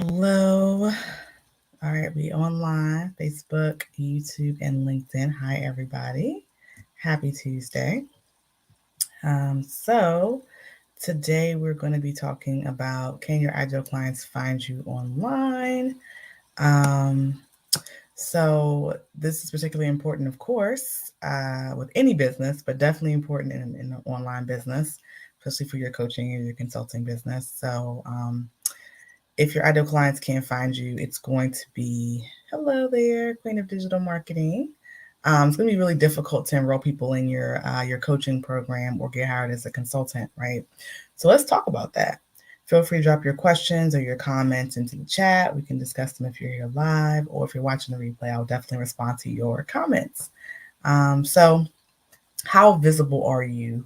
Hello. All right, we online, Facebook, YouTube, and LinkedIn. Hi, everybody. Happy Tuesday. So today we're going to be talking about, can your ideal clients find you online? Um, so this is particularly important, of course, with any business, but definitely important in an online business, especially for your coaching or your consulting business. So if your ideal clients can't find you, it's going to be, hello there, Queen of Digital Marketing. It's going to be really difficult to enroll people in your coaching program or get hired as a consultant, right? So let's talk about that. Feel free to drop your questions or your comments into the chat. We can discuss them if you're here live, or if you're watching the replay, I'll definitely respond to your comments. So how visible are you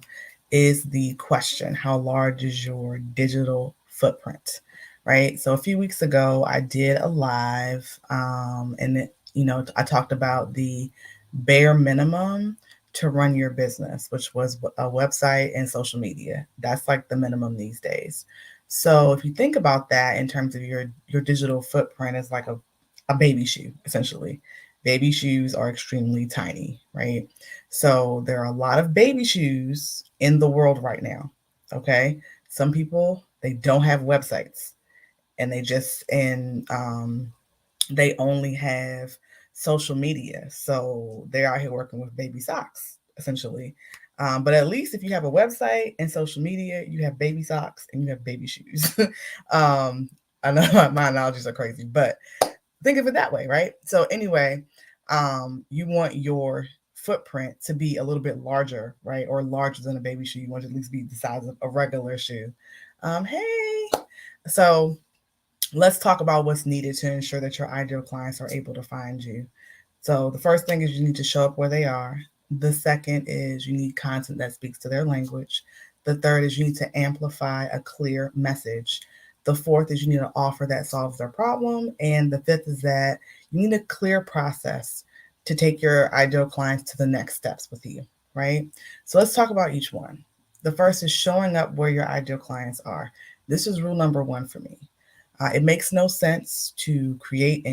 is the question. How large is your digital footprint? Right. So a few weeks ago, I did a live, and I talked about the bare minimum to run your business, which was a website and social media. That's like the minimum these days. So if you think about that in terms of your digital footprint, is like a baby shoe, essentially. Baby shoes are extremely tiny, right? So there are a lot of baby shoes in the world right now. Okay. Some people, they don't have websites, and they only have social media. So they're out here working with baby socks, essentially. But at least if you have a website and social media, you have baby socks and you have baby shoes. I know my analogies are crazy, but think of it that way, right? So anyway, you want your footprint to be a little bit larger, right? Or larger than a baby shoe. You want it to at least be the size of a regular shoe. Hey, so let's talk about what's needed to ensure that your ideal clients are able to find you. So the first thing is you need to show up where they are. The second is you need content that speaks to their language. The third is you need to amplify a clear message. The fourth is you need an offer that solves their problem. And the fifth is that you need a clear process to take your ideal clients to the next steps with you, right? So let's talk about each one. The first is showing up where your ideal clients are. This is rule number one for me. It makes no sense to create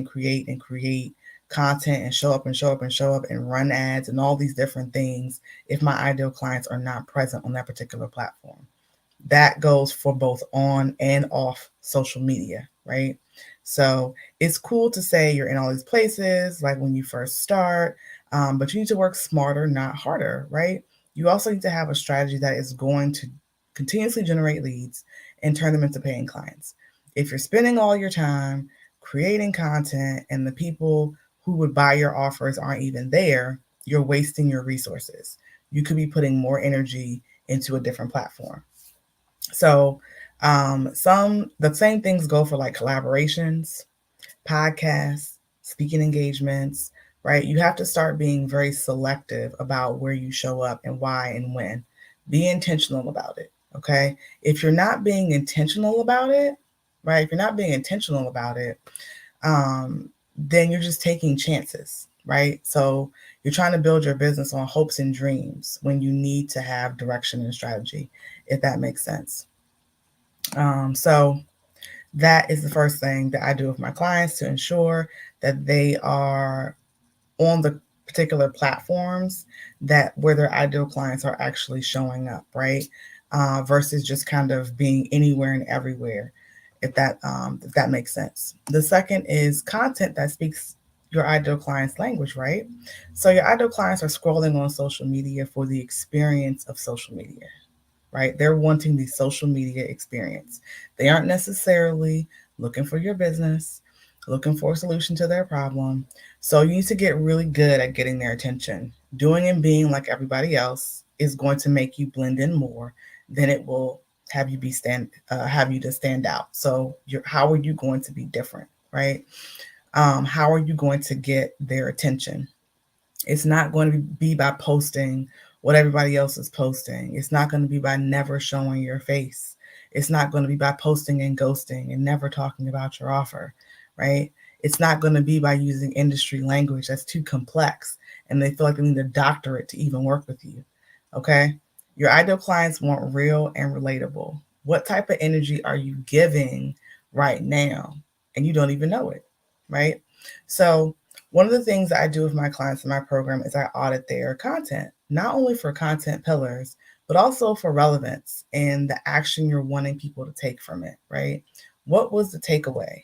content and show up and show up and show up and run ads and all these different things if my ideal clients are not present on that particular platform. That goes for both on and off social media, right? So it's cool to say you're in all these places, like when you first start, but you need to work smarter, not harder, right? You also need to have a strategy that is going to continuously generate leads and turn them into paying clients. If you're spending all your time creating content and the people who would buy your offers aren't even there, you're wasting your resources. You could be putting more energy into a different platform. So, some the same things go for like collaborations, podcasts, speaking engagements, right? You have to start being very selective about where you show up and why and when. Be intentional about it, okay? If you're not being intentional about it, right? If you're not being intentional about it, um, then you're just taking chances, right? So you're trying to build your business on hopes and dreams when you need to have direction and strategy, if that makes sense. So that is the first thing that I do with my clients to ensure that they are on the particular platforms that where their ideal clients are actually showing up, right? Versus just kind of being anywhere and everywhere, if that makes sense. The second is content that speaks your ideal client's language, right? So your ideal clients are scrolling on social media for the experience of social media, right? They're wanting the social media experience. They aren't necessarily looking for your business, looking for a solution to their problem. So you need to get really good at getting their attention. Doing and being like everybody else is going to make you blend in more than it will have you to stand out. So how are you going to be different, right? How are you going to get their attention? It's not going to be by posting what everybody else is posting. It's not going to be by never showing your face. It's not going to be by posting and ghosting and never talking about your offer, right? It's not going to be by using industry language that's too complex and they feel like they need a doctorate to even work with you, okay? Your ideal clients want real and relatable. What type of energy are you giving right now? and you don't even know it, right? So one of the things that I do with my clients in my program is I audit their content, not only for content pillars, but also for relevance and the action you're wanting people to take from it, right? What was the takeaway,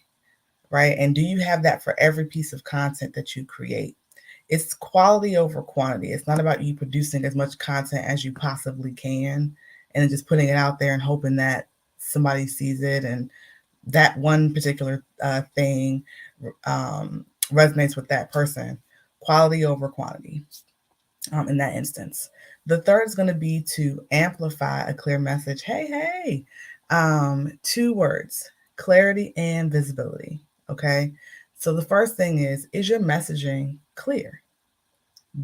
right? And do you have that for every piece of content that you create? It's quality over quantity. It's not about you producing as much content as you possibly can and then just putting it out there and hoping that somebody sees it and that one particular thing resonates with that person. Quality over quantity in that instance. The third is going to be to amplify a clear message. Hey. 2 words: clarity and visibility. Okay. So the first thing is your messaging clear?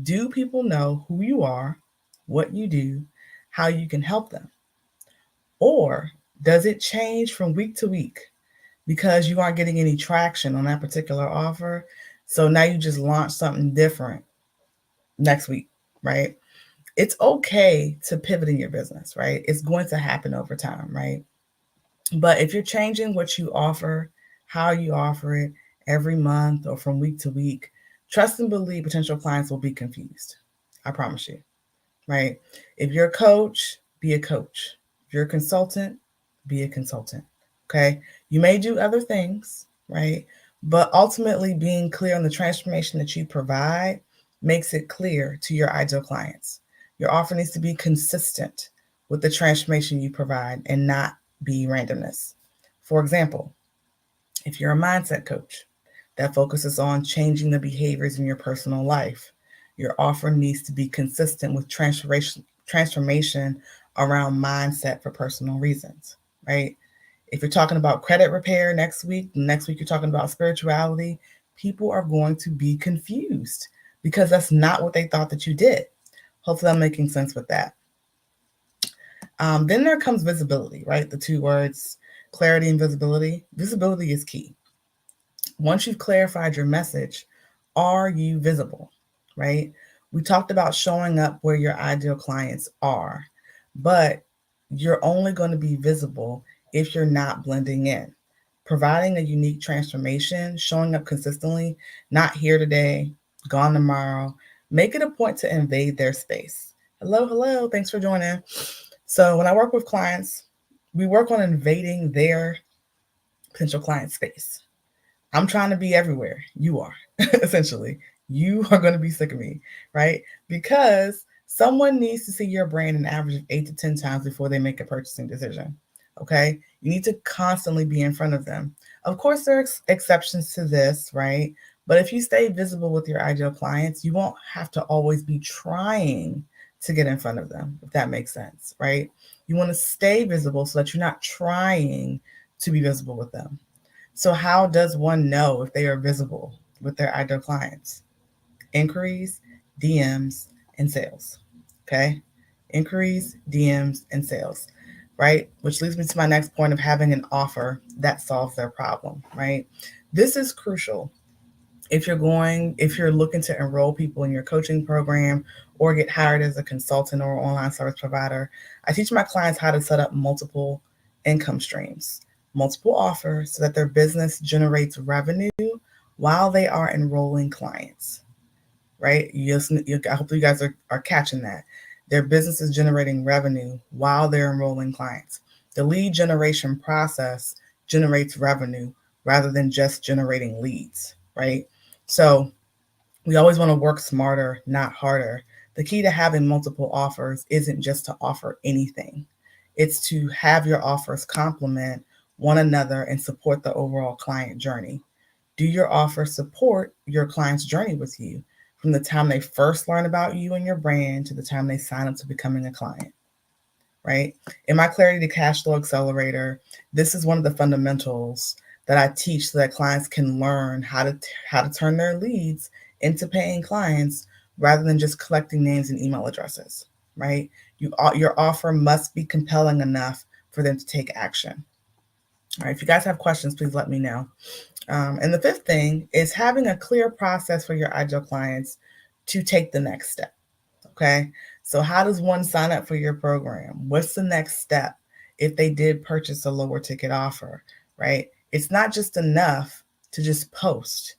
Do people know who you are, what you do, how you can help them? Or does it change from week to week because you aren't getting any traction on that particular offer? So now you just launch something different next week, right? It's okay to pivot in your business, right? It's going to happen over time, right? But if you're changing what you offer, how you offer it every month or from week to week, trust and believe potential clients will be confused. I promise you, right? If you're a coach, be a coach. If you're a consultant, be a consultant. Okay. You may do other things, right? But ultimately, being clear on the transformation that you provide makes it clear to your ideal clients. Your offer needs to be consistent with the transformation you provide and not be randomness. For example, if you're a mindset coach that focuses on changing the behaviors in your personal life, your offer needs to be consistent with transformation around mindset for personal reasons, right? If you're talking about credit repair next week you're talking about spirituality, people are going to be confused because that's not what they thought that you did. Hopefully I'm making sense with that. Then there comes visibility, right? The 2 words, clarity and visibility. Visibility is key. Once you've clarified your message, are you visible, right? We talked about showing up where your ideal clients are, but you're only going to be visible if you're not blending in. Providing a unique transformation, showing up consistently, not here today, gone tomorrow. Make it a point to invade their space. Hello, thanks for joining. So when I work with clients, we work on invading their potential client space. I'm trying to be everywhere. You are, essentially. You are going to be sick of me, right? Because someone needs to see your brand an average of 8 to 10 times before they make a purchasing decision. Okay. You need to constantly be in front of them. Of course, there are exceptions to this, right? But if you stay visible with your ideal clients, you won't have to always be trying to get in front of them, if that makes sense, right? You want to stay visible so that you're not trying to be visible with them. So how does one know if they are visible with their ideal clients? Inquiries, DMs, and sales. Okay? Inquiries, DMs, and sales, right? Which leads me to my next point of having an offer that solves their problem, right? This is crucial. If you're looking to enroll people in your coaching program or get hired as a consultant or online service provider, I teach my clients how to set up multiple income streams, multiple offers so that their business generates revenue while they are enrolling clients, right? I hope you guys are catching that. Their business is generating revenue while they're enrolling clients. The lead generation process generates revenue rather than just generating leads, right? So we always want to work smarter, not harder. The key to having multiple offers isn't just to offer anything. It's to have your offers complement one another and support the overall client journey. Do your offer support your client's journey with you from the time they first learn about you and your brand to the time they sign up to becoming a client, right? In my Clarity to Cash Flow Accelerator, this is one of the fundamentals that I teach so that clients can learn how to turn their leads into paying clients rather than just collecting names and email addresses, right? Your offer must be compelling enough for them to take action. All right, if you guys have questions, please let me know. And the fifth thing is having a clear process for your ideal clients to take the next step. Okay. So how does one sign up for your program? What's the next step if they did purchase a lower ticket offer, right? It's not just enough to just post,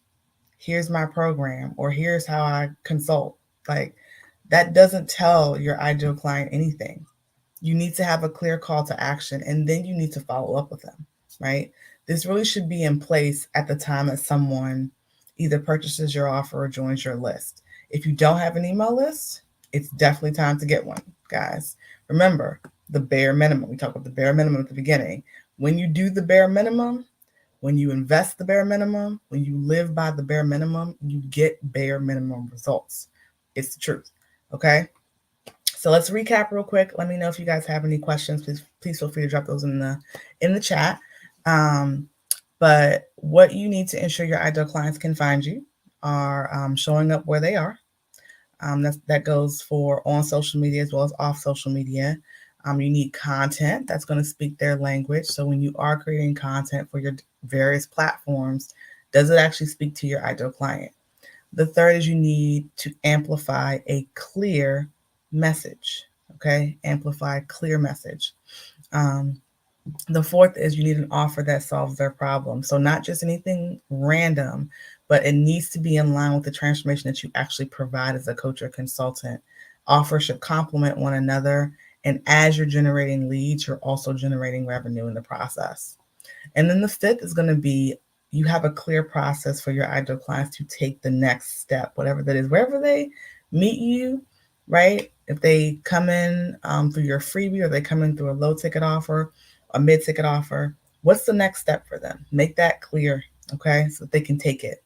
here's my program, or here's how I consult. Like, that doesn't tell your ideal client anything. You need to have a clear call to action, and then you need to follow up with them, right? This really should be in place at the time that someone either purchases your offer or joins your list. If you don't have an email list, it's definitely time to get one, guys. Remember, the bare minimum. We talked about the bare minimum at the beginning. When you do the bare minimum, when you invest the bare minimum, when you live by the bare minimum, you get bare minimum results. It's the truth. Okay. So let's recap real quick. Let me know if you guys have any questions. Please feel free to drop those in the chat. But what you need to ensure your ideal clients can find you are showing up where they are. That goes for on social media as well as off social media. You need content that's going to speak their language. So when you are creating content for your various platforms, does it actually speak to your ideal client? The third is you need to amplify a clear message. Okay, amplify a clear message. The fourth is you need an offer that solves their problem. So not just anything random, but it needs to be in line with the transformation that you actually provide as a coach or consultant. Offers should complement one another. And as you're generating leads, you're also generating revenue in the process. And then the fifth is going to be you have a clear process for your ideal clients to take the next step, whatever that is, wherever they meet you, right? If they come in through your freebie or they come in through a low ticket offer, a mid ticket offer, what's the next step for them? Make that clear, okay, so that they can take it.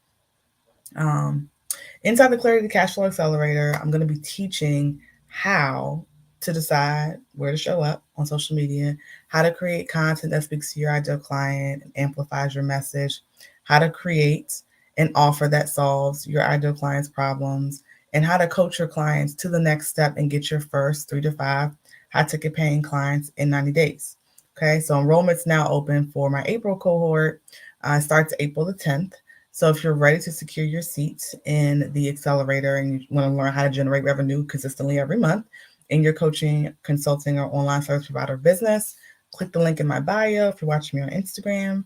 Inside the Clarity Cash Flow Accelerator, I'm going to be teaching how to decide where to show up on social media, how to create content that speaks to your ideal client and amplifies your message, how to create an offer that solves your ideal client's problems, and how to coach your clients to the next step and get your first 3 to 5 high ticket paying clients in 90 days. Okay, so enrollment's now open for my April cohort. It starts April the 10th. So if you're ready to secure your seats in the accelerator and you want to learn how to generate revenue consistently every month in your coaching, consulting, or online service provider business, click the link in my bio if you're watching me on Instagram.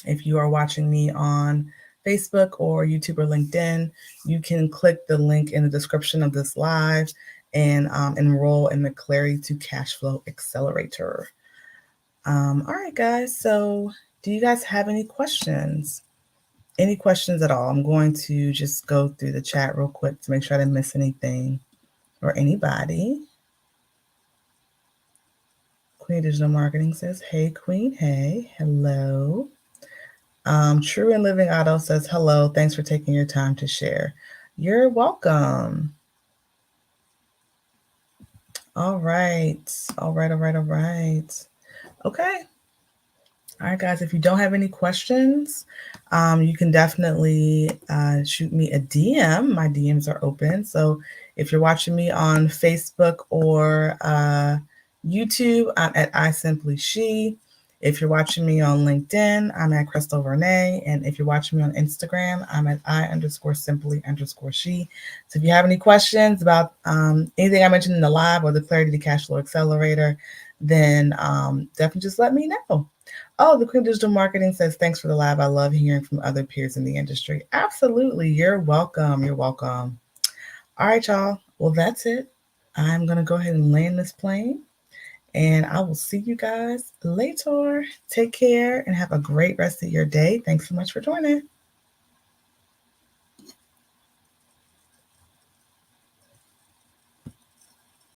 If you are watching me on Facebook or YouTube or LinkedIn, you can click the link in the description of this live and enroll in the Clarity to Cash Flow Accelerator. All right, guys. So do you guys have any questions? Any questions at all? I'm going to just go through the chat real quick to make sure I didn't miss anything or anybody. Queen Digital Marketing says, hey, Queen. Hey, hello. True and Living Auto says, hello. Thanks for taking your time to share. You're welcome. All right. All right. Okay. All right, guys, if you don't have any questions, you can definitely shoot me a DM. My DMs are open. So if you're watching me on Facebook or YouTube, I'm at iSimplyShe. If you're watching me on LinkedIn, I'm at Crystal Renee. And if you're watching me on Instagram, I'm at I_simply_she. So if you have any questions about anything I mentioned in the live or the Clarity to Cash Flow Accelerator, then definitely just let me know. Oh, the Queen Digital Marketing says, thanks for the live. I love hearing from other peers in the industry. Absolutely. You're welcome. You're welcome. All right, y'all. Well, that's it. I'm going to go ahead and land this plane. And I will see you guys later. Take care and have a great rest of your day. Thanks so much for joining.